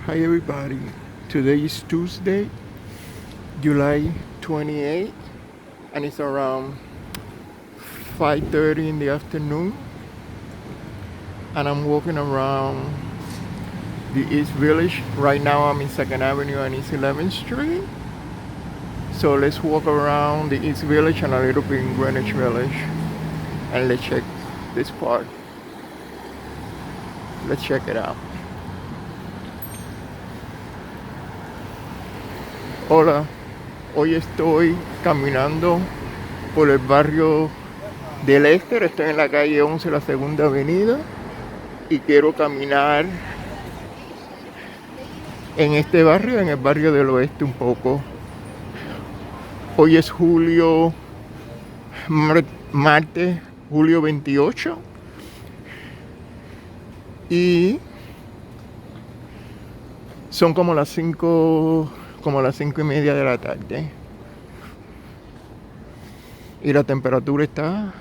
Hi everybody. Today is Tuesday, July 28th, and it's around 5:30 in the afternoon, and I'm walking around the East Village. Right now I'm in 2nd Avenue and East 11th Street. So let's walk around the East Village and a little bit in Greenwich Village, and let's check this part. Let's check it out. Hola, hoy estoy caminando por el barrio del Este. Estoy en la calle 11, la 2ª Avenida, y quiero caminar en este barrio, en el barrio del Oeste un poco. Hoy es martes, julio 28, y son como las 5:30 de la tarde. Y la temperatura está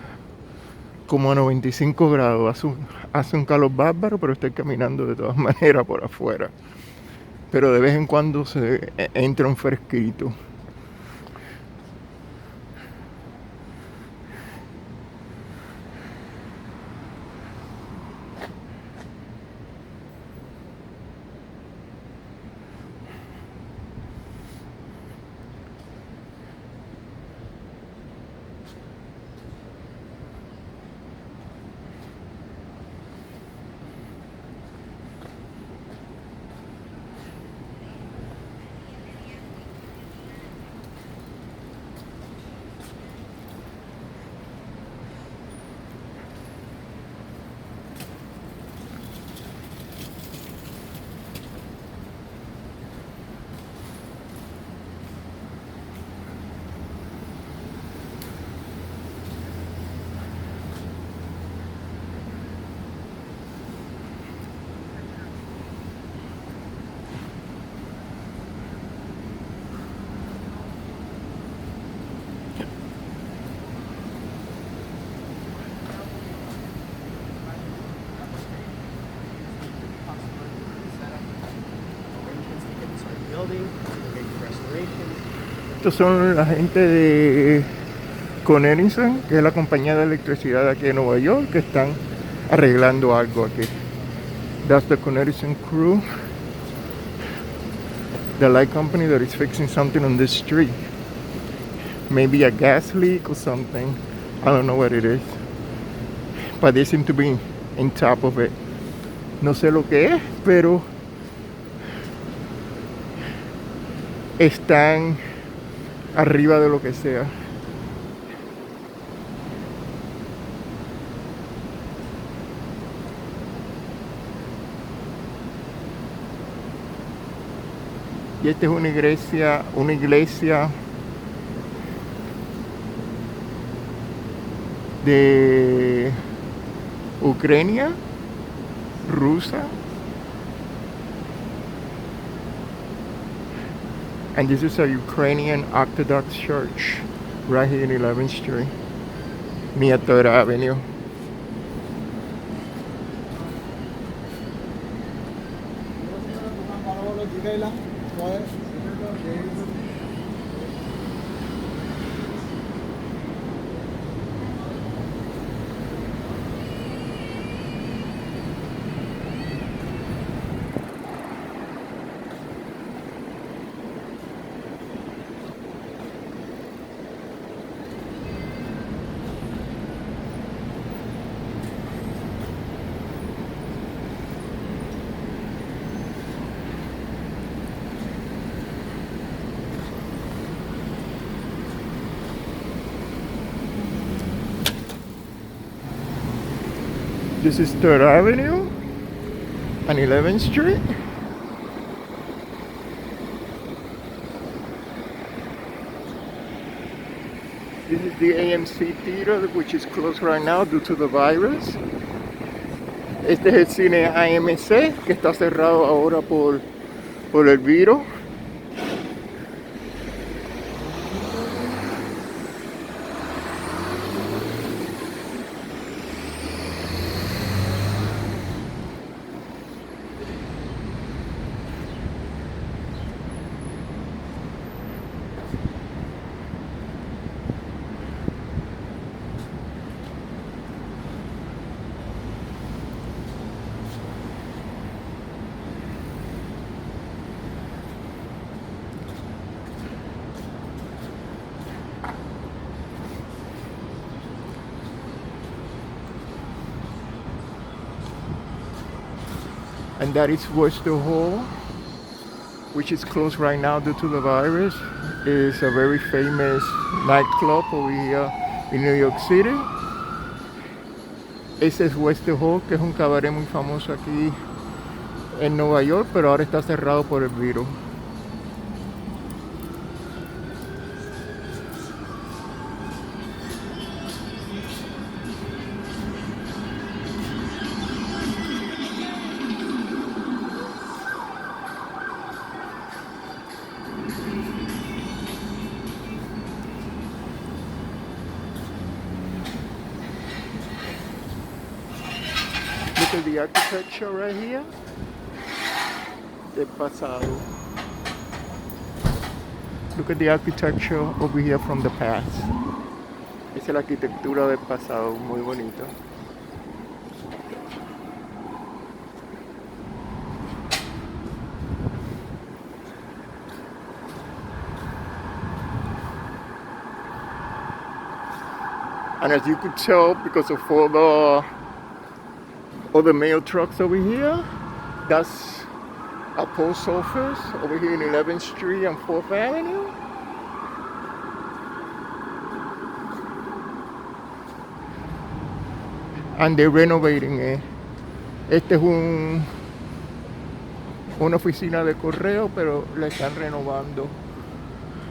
como a 95 grados. Hace un calor bárbaro, pero estoy caminando de todas maneras por afuera. Pero de vez en cuando se entra un fresquito. Estos son la gente de Greenwich, que es la compañía de electricidad de aquí de Nueva York, que están arreglando algo aquí. That's the Greenwich crew, the light company that is fixing something on this street. Maybe a gas leak or something. I don't know what it is, but they seem to be in top of it. No sé lo que es, pero están arriba de lo que sea. Y esta es una iglesia de Ucrania, rusa. And this is a Ukrainian Orthodox church right here in 11th Street, near 3rd Avenue. This is 3rd Avenue and 11th Street. This is the AMC Theater, which is closed right now due to the virus. Este es el cine AMC, que está cerrado ahora por el virus. And that is Western Hall, which is closed right now due to the virus. It's a very famous nightclub over here in New York City. Ese es Western Hall, que es un cabaret muy famoso aquí en Nueva York, pero ahora está cerrado por el virus. Look at the architecture right here. Del pasado. Look at the architecture over here from the past. Esa es la arquitectura del pasado, muy bonito. And as you could tell, because of all the mail trucks over here, that's a post office over here in 11th Street and 4th Avenue. And they're renovating it. Este es una oficina de correo, pero la están renovando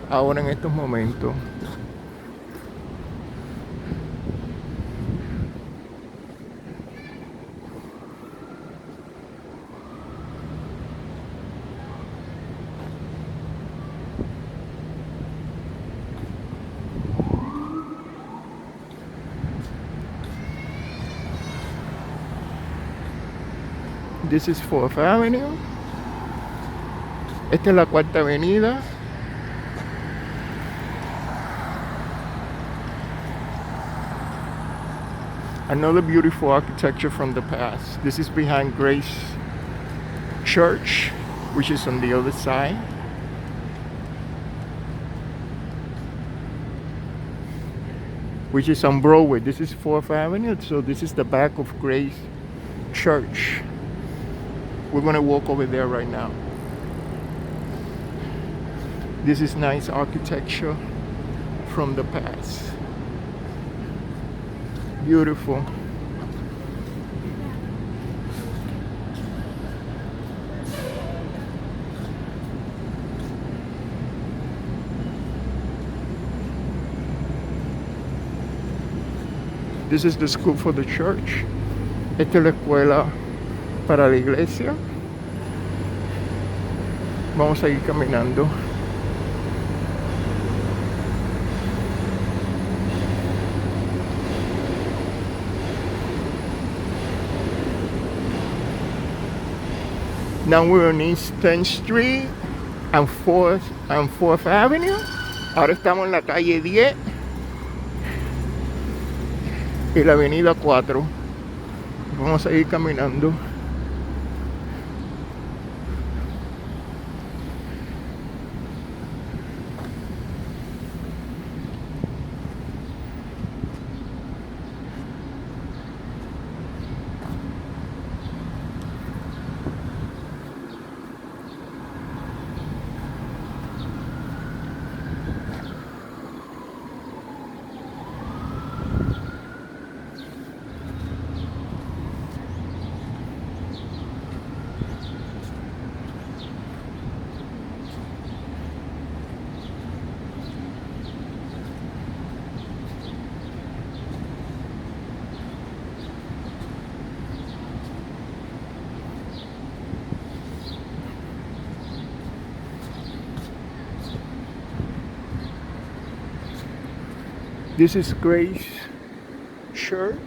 ahora en estos momentos. This is 4th Avenue. Esta es la Cuarta Avenida. Another beautiful architecture from the past. This is behind Grace Church, which is on the other side. Which is on Broadway. This is 4th Avenue, so this is the back of Grace Church. We're gonna walk over there right now. This is nice architecture from the past. Beautiful. This is the school for the church. Esta es la escuela para la iglesia. Vamos a ir caminando. Now we're on East 10th Street and 4th Avenue. Ahora estamos en la calle 10 y la avenida 4. Vamos a ir caminando. This is Grace Church.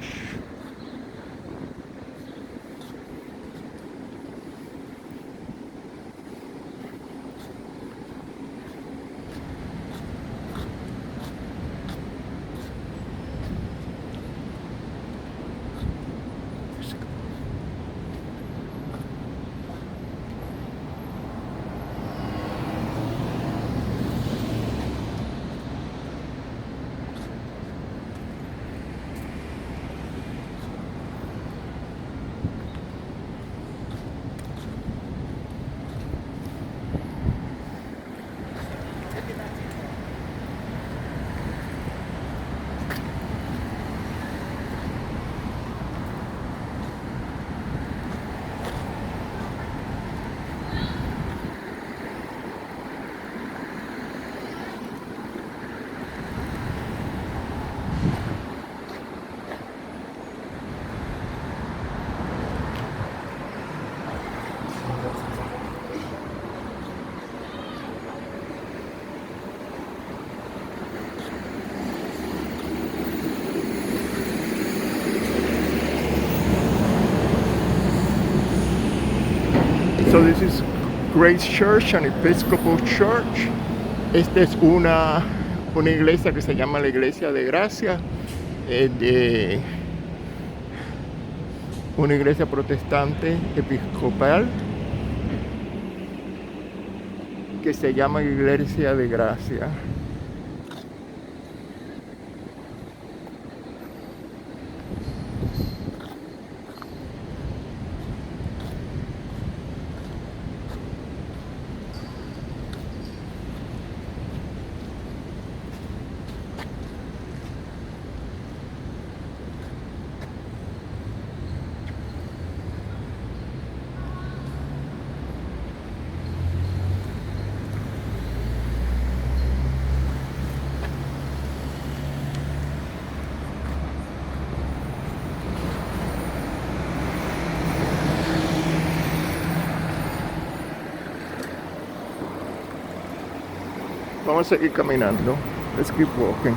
So this is Grace Church, an Episcopal Church. Esta es una iglesia que se llama la Iglesia de Gracia, de una iglesia protestante episcopal que se llama Iglesia de Gracia. Vamos a seguir caminando. Let's keep walking.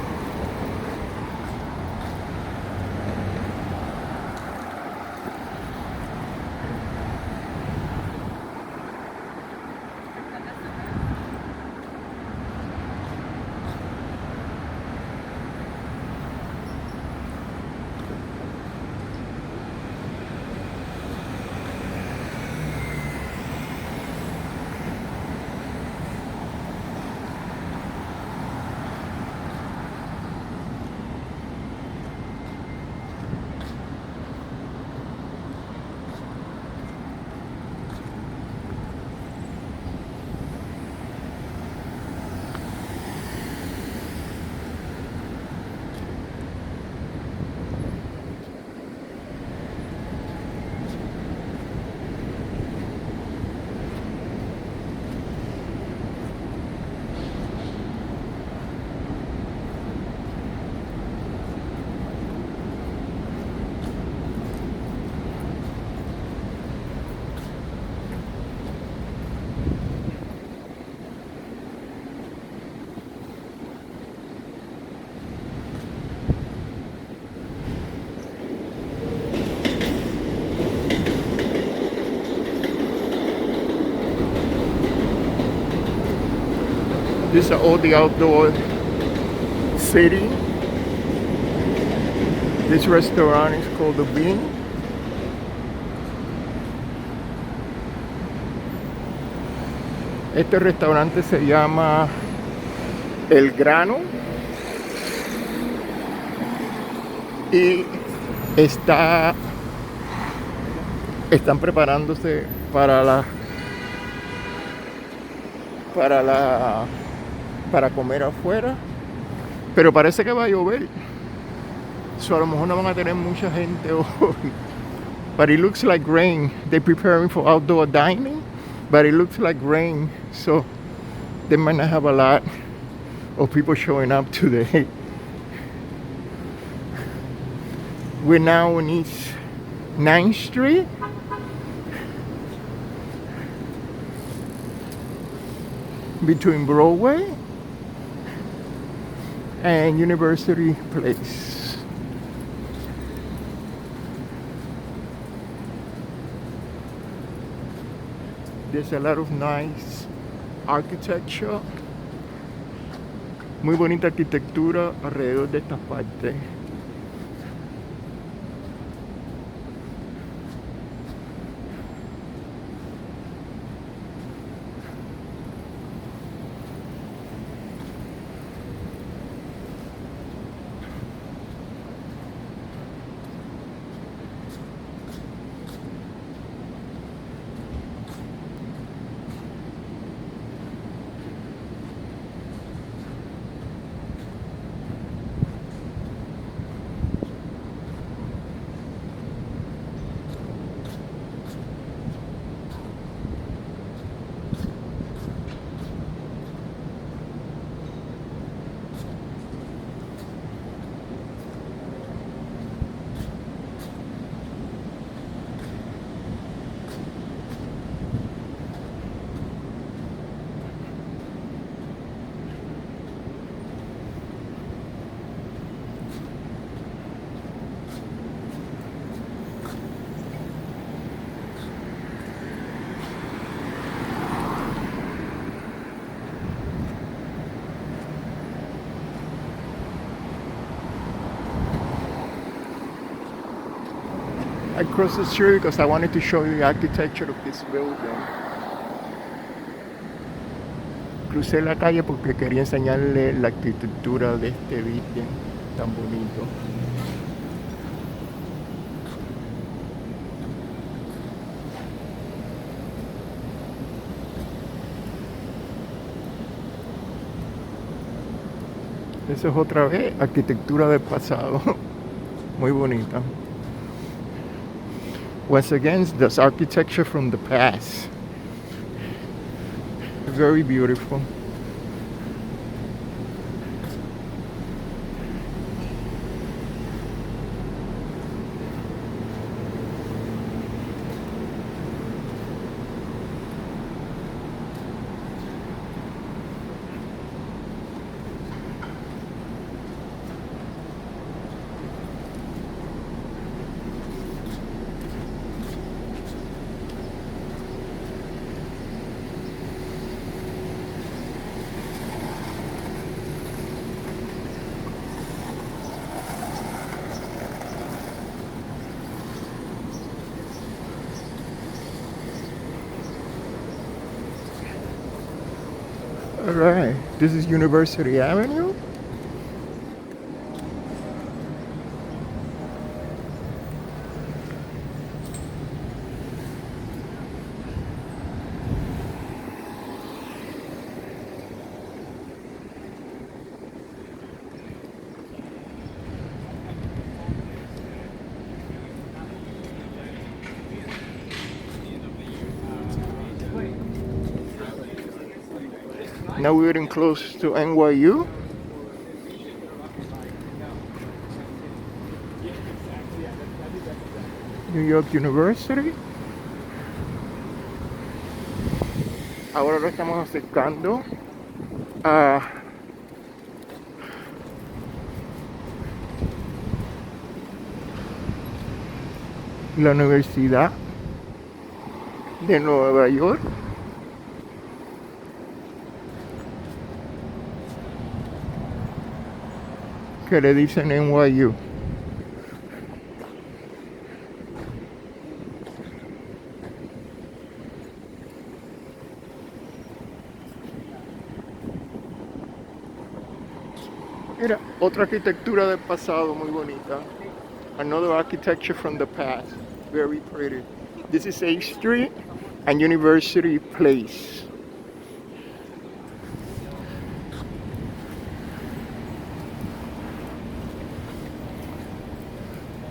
These are all the outdoor seating. This restaurant is called The Bean. Este restaurante se llama El Grano y están preparándose para comer afuera, pero parece que va a llover, so a lo mejor no van a tener mucha gente hoy. But it looks like rain. They're preparing for outdoor dining, but it looks like rain, so they might not have a lot of people showing up today. We're now on East 9th Street. Between Broadway and University Place. There's a lot of nice architecture. Muy bonita arquitectura alrededor de esta parte. I crossed the street because I wanted to show you the architecture of this building. Crucé la calle porque quería enseñarle la arquitectura de este building tan bonito. Eso es otra vez arquitectura del pasado. Muy bonita. Once again, that's architecture from the past. Very beautiful. All right, this is University Avenue. Now we're getting close to NYU. New York University. Ahora lo estamos acercando a la Universidad de Nueva York. Que le dicen NYU. Mira, otra arquitectura del pasado muy bonita. Another architecture from the past. Very pretty. This is 8th Street and University Place.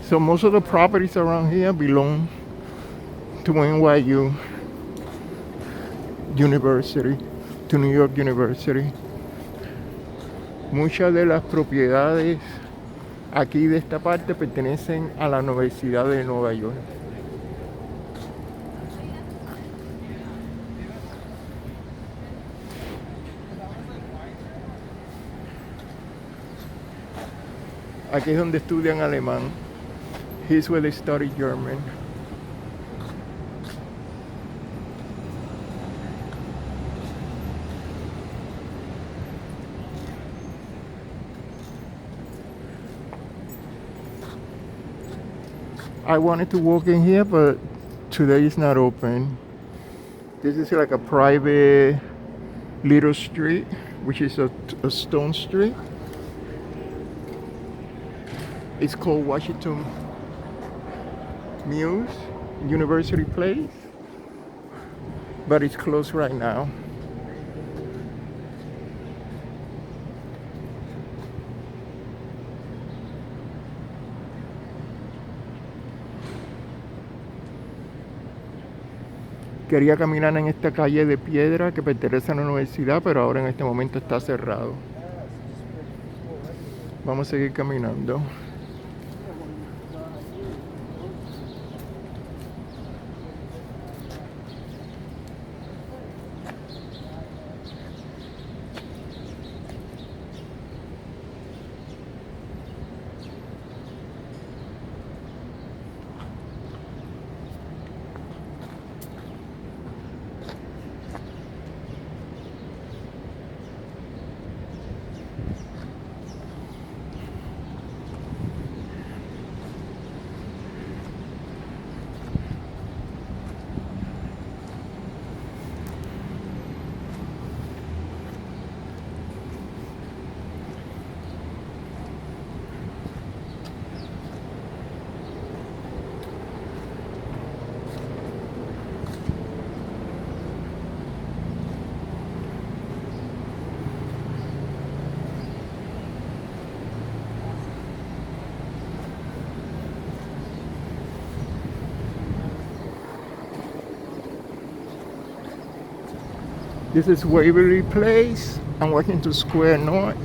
So most of the properties around here belong to NYU University, to New York University. Muchas de las propiedades aquí de esta parte pertenecen a la Universidad de Nueva York. Aquí es donde estudian alemán. Here's where they study German. I wanted to walk in here, but today is not open. This is like a private little street, which is a stone street. It's called Washington Mills University Place, but it's closed right now. Quería caminar en esta calle de piedra que pertenece a la universidad, pero ahora en este momento está cerrado. Vamos a seguir caminando. This is Waverly Place and Washington Square North.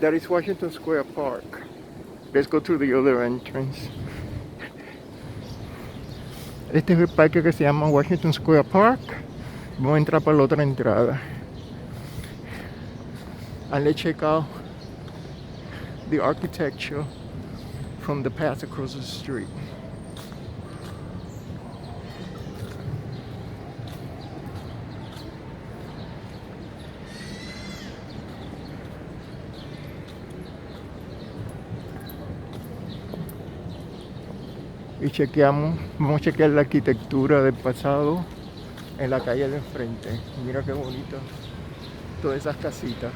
That is Washington Square Park. Let's go to the other entrance. Este es el parque que se llama Washington Square Park. Vamos a entrar por la otra entrada. And let's check out the architecture from the path across the street. Y vamos a chequear la arquitectura del pasado en la calle de enfrente. Mira qué bonito, todas esas casitas.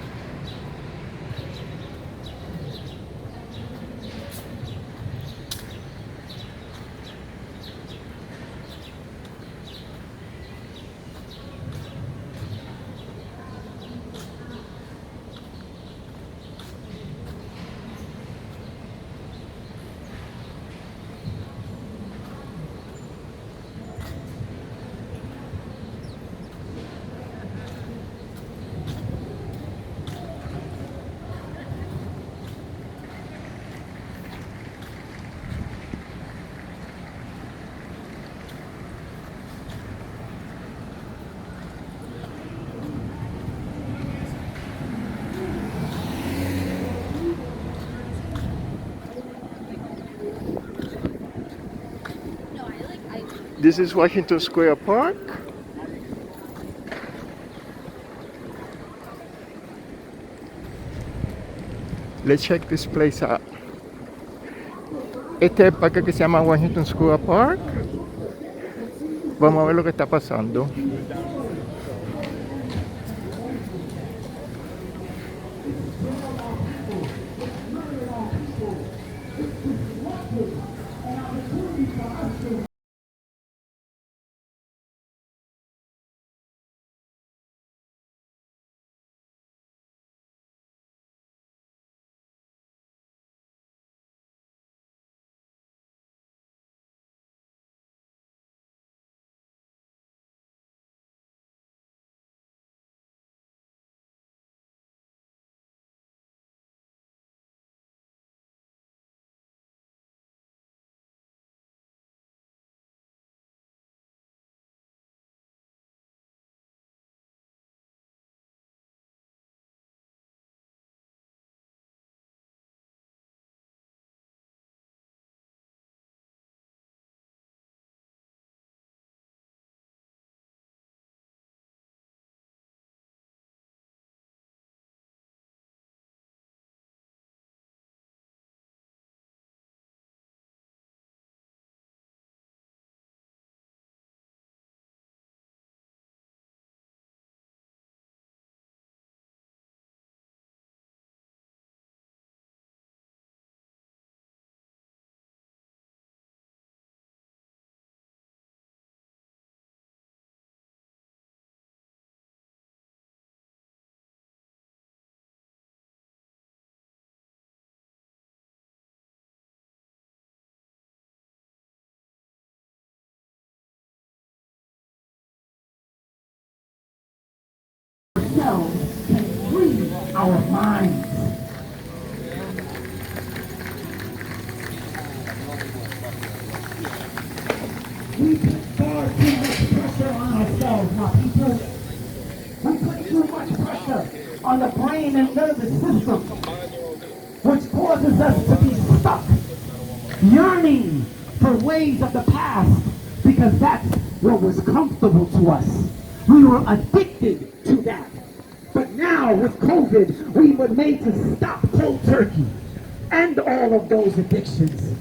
This is Washington Square Park. Let's check this place out. Este es el parque que se llama Washington Square Park. Vamos a ver lo que está pasando. Can free our minds. We put far too much pressure on ourselves, my people. We put too much pressure on the brain and nervous system, which causes us to be stuck, yearning for ways of the past, because that's what was comfortable to us. We were addicted to that. But now with COVID, we were made to stop cold turkey and all of those addictions.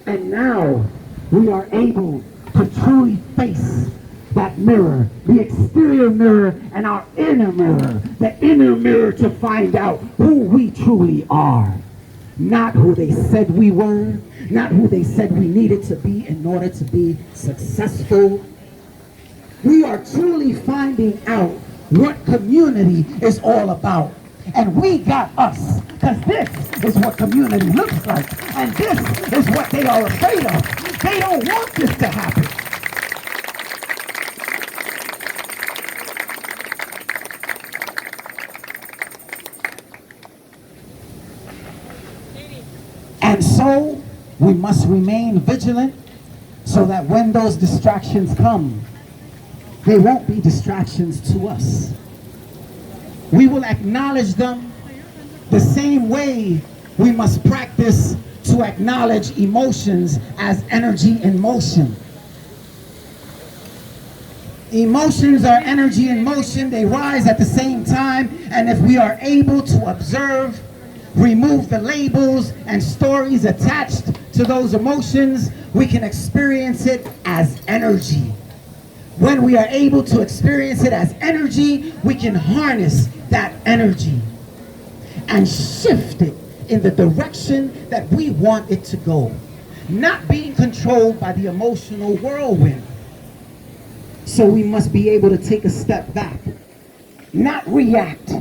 And now we are able to truly face that mirror, the exterior mirror and our inner mirror, the inner mirror, to find out who we truly are. Not who they said we were, not who they said we needed to be in order to be successful, we are truly finding out what community is all about. And we got us, because this is what community looks like. And this is what they are afraid of. They don't want this to happen. And so we must remain vigilant so that when those distractions come, they won't be distractions to us. We will acknowledge them the same way we must practice to acknowledge emotions as energy in motion. Emotions are energy in motion. They rise at the same time. And if we are able to observe, remove the labels and stories attached to those emotions, we can experience it as energy. When we are able to experience it as energy, we can harness that energy and shift it in the direction that we want it to go, not being controlled by the emotional whirlwind. So we must be able to take a step back, not react.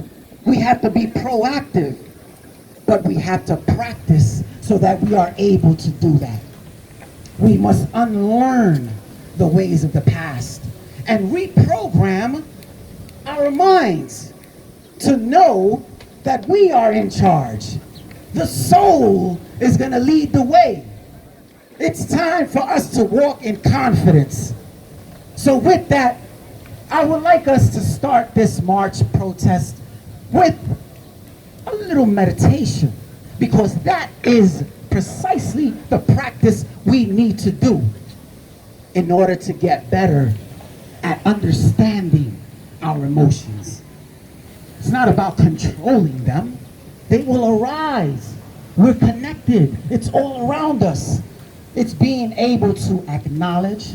We have to be proactive, but we have to practice so that we are able to do that. We must unlearn the ways of the past and reprogram our minds to know that we are in charge. The soul is going to lead the way. It's time for us to walk in confidence. So with that, I would like us to start this march protest with a little meditation, because that is precisely the practice we need to do in order to get better at understanding our emotions. It's not about controlling them. They will arise. We're connected. It's all around us. It's being able to acknowledge,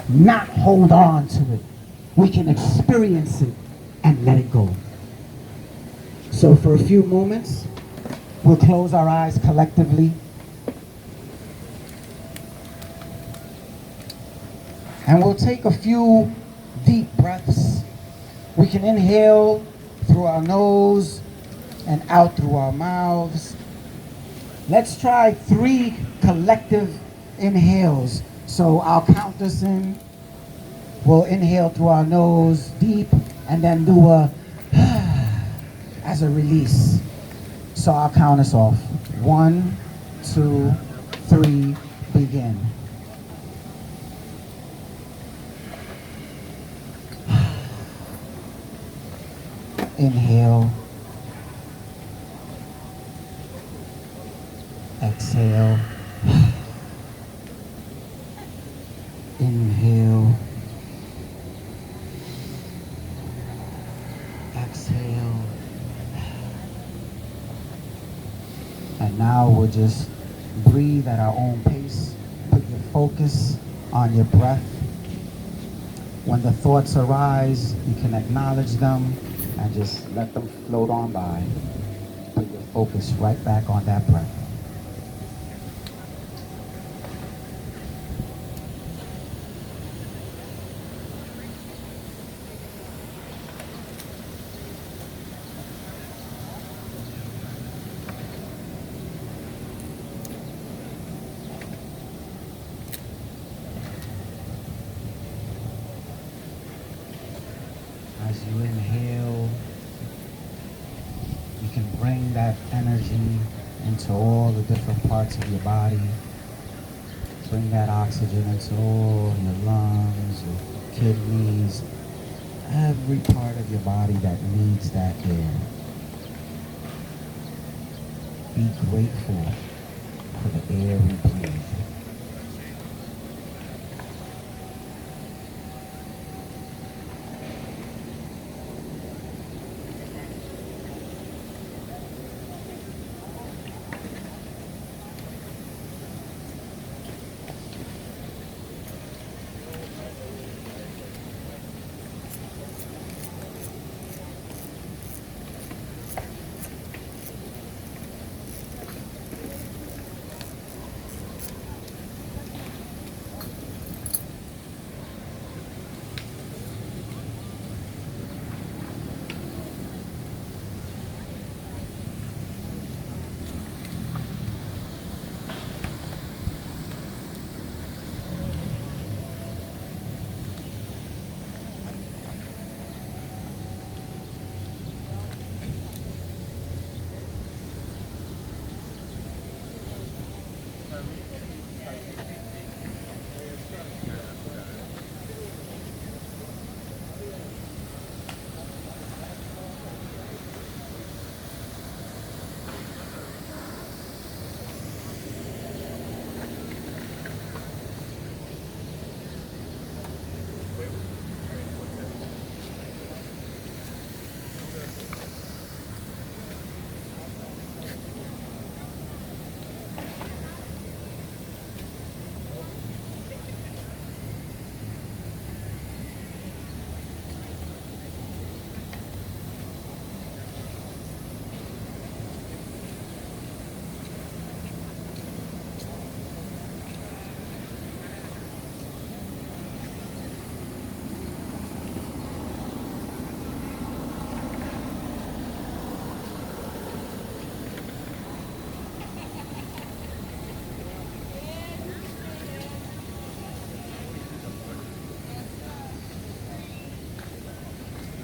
not hold on to it. We can experience it and let it go. So for a few moments, we'll close our eyes collectively. And we'll take a few deep breaths. We can inhale through our nose and out through our mouths. Let's try 3 collective inhales. So I'll count us in. We'll inhale through our nose deep and then do a as a release. So I'll count us off. 1, 2, 3, begin. Inhale. Exhale. Inhale. Exhale. And now we'll just breathe at our own pace. Put your focus on your breath. When the thoughts arise, you can acknowledge them and just let them float on by. Put your focus right back on that breath. As you inhale, you can bring that energy into all the different parts of your body. Bring that oxygen into all your lungs, your kidneys, every part of your body that needs that air. Be grateful for the air we breathe.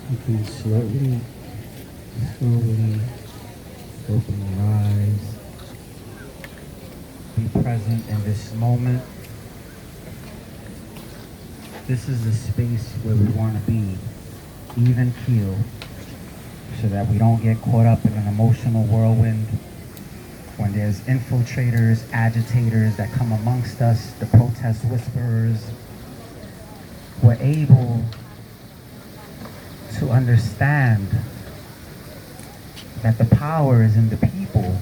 You can slowly open your eyes. Be present in this moment. This is the space where we want to be, even keel, so that we don't get caught up in an emotional whirlwind. When there's infiltrators, agitators that come amongst us, the protest whisperers, we're able to understand that the power is in the people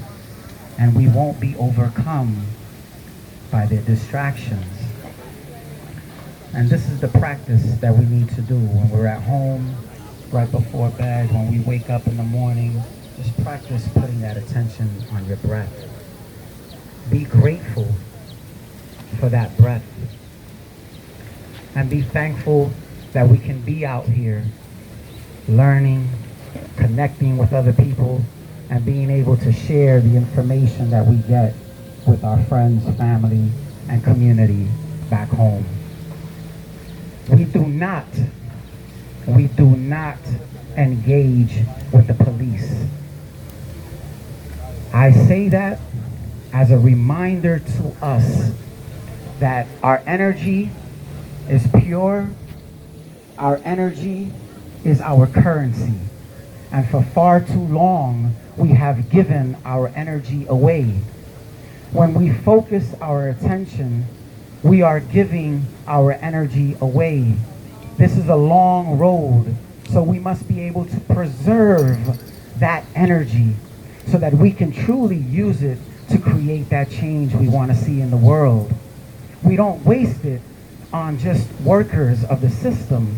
and we won't be overcome by their distractions. And this is the practice that we need to do when we're at home, right before bed, when we wake up in the morning. Just practice putting that attention on your breath. Be grateful for that breath. And be thankful that we can be out here learning, connecting with other people, and being able to share the information that we get with our friends, family, and community back home. We do not engage with the police. I say that as a reminder to us that our energy is pure, our energy is our currency, and for far too long we have given our energy away. When we focus our attention, we are giving our energy away. This is a long road, so we must be able to preserve that energy so that we can truly use it to create that change we want to see in the world. We don't waste it on just workers of the system.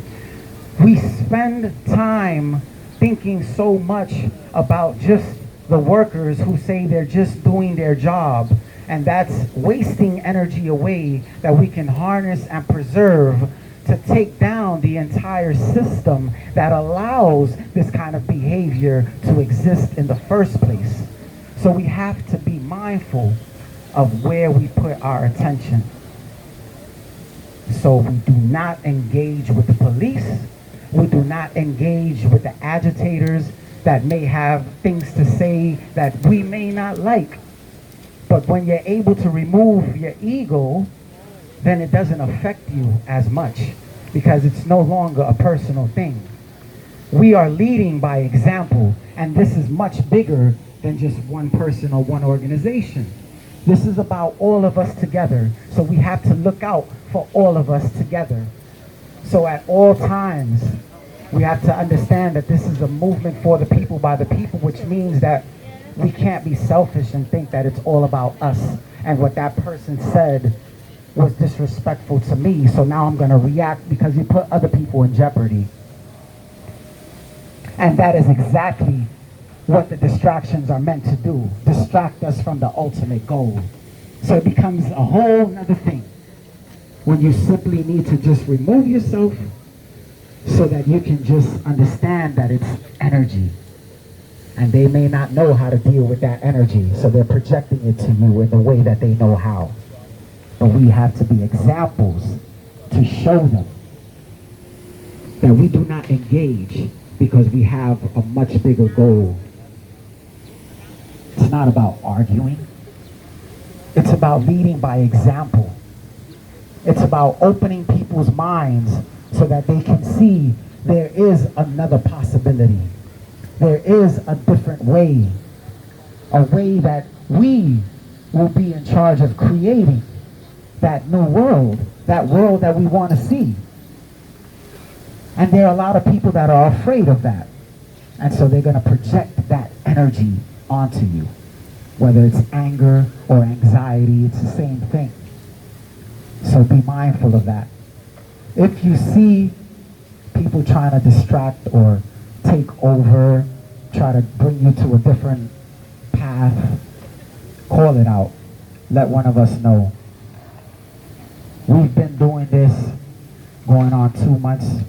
We spend time thinking so much about just the workers who say they're just doing their job, and that's wasting energy away that we can harness and preserve to take down the entire system that allows this kind of behavior to exist in the first place. So we have to be mindful of where we put our attention. So we do not engage with the police. We do not engage with the agitators that may have things to say that we may not like. But when you're able to remove your ego, then it doesn't affect you as much because it's no longer a personal thing. We are leading by example, and this is much bigger than just one person or one organization. This is about all of us together, so we have to look out for all of us together. So at all times, we have to understand that this is a movement for the people, by the people, which means that we can't be selfish and think that it's all about us and what that person said was disrespectful to me, so now I'm going to react because you put other people in jeopardy. And that is exactly what the distractions are meant to do, distract us from the ultimate goal. So it becomes a whole nother thing when you simply need to just remove yourself so that you can just understand that it's energy. And they may not know how to deal with that energy, so they're projecting it to you in the way that they know how. But we have to be examples to show them that we do not engage because we have a much bigger goal. It's not about arguing. It's about leading by example. It's about opening people's minds so that they can see there is another possibility. There is a different way, a way that we will be in charge of creating that new world, that world that we want to see. And there are a lot of people that are afraid of that. And so they're going to project that energy onto you. Whether it's anger or anxiety, it's the same thing. So be mindful of that. If you see people trying to distract or take over, try to bring you to a different path, call it out. Let one of us know. We've been doing this going on 2 months.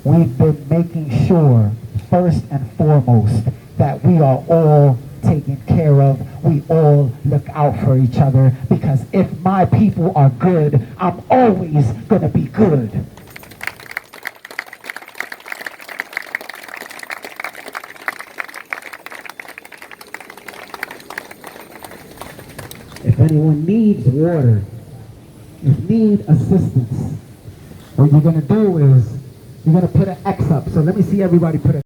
We've been making sure, first and foremost, that we are all taken care of. We all look out for each other, because if my people are good, I'm always going to be good. If anyone needs water, if need assistance, what you're going to do is you're going to put an X up. So let me see everybody put a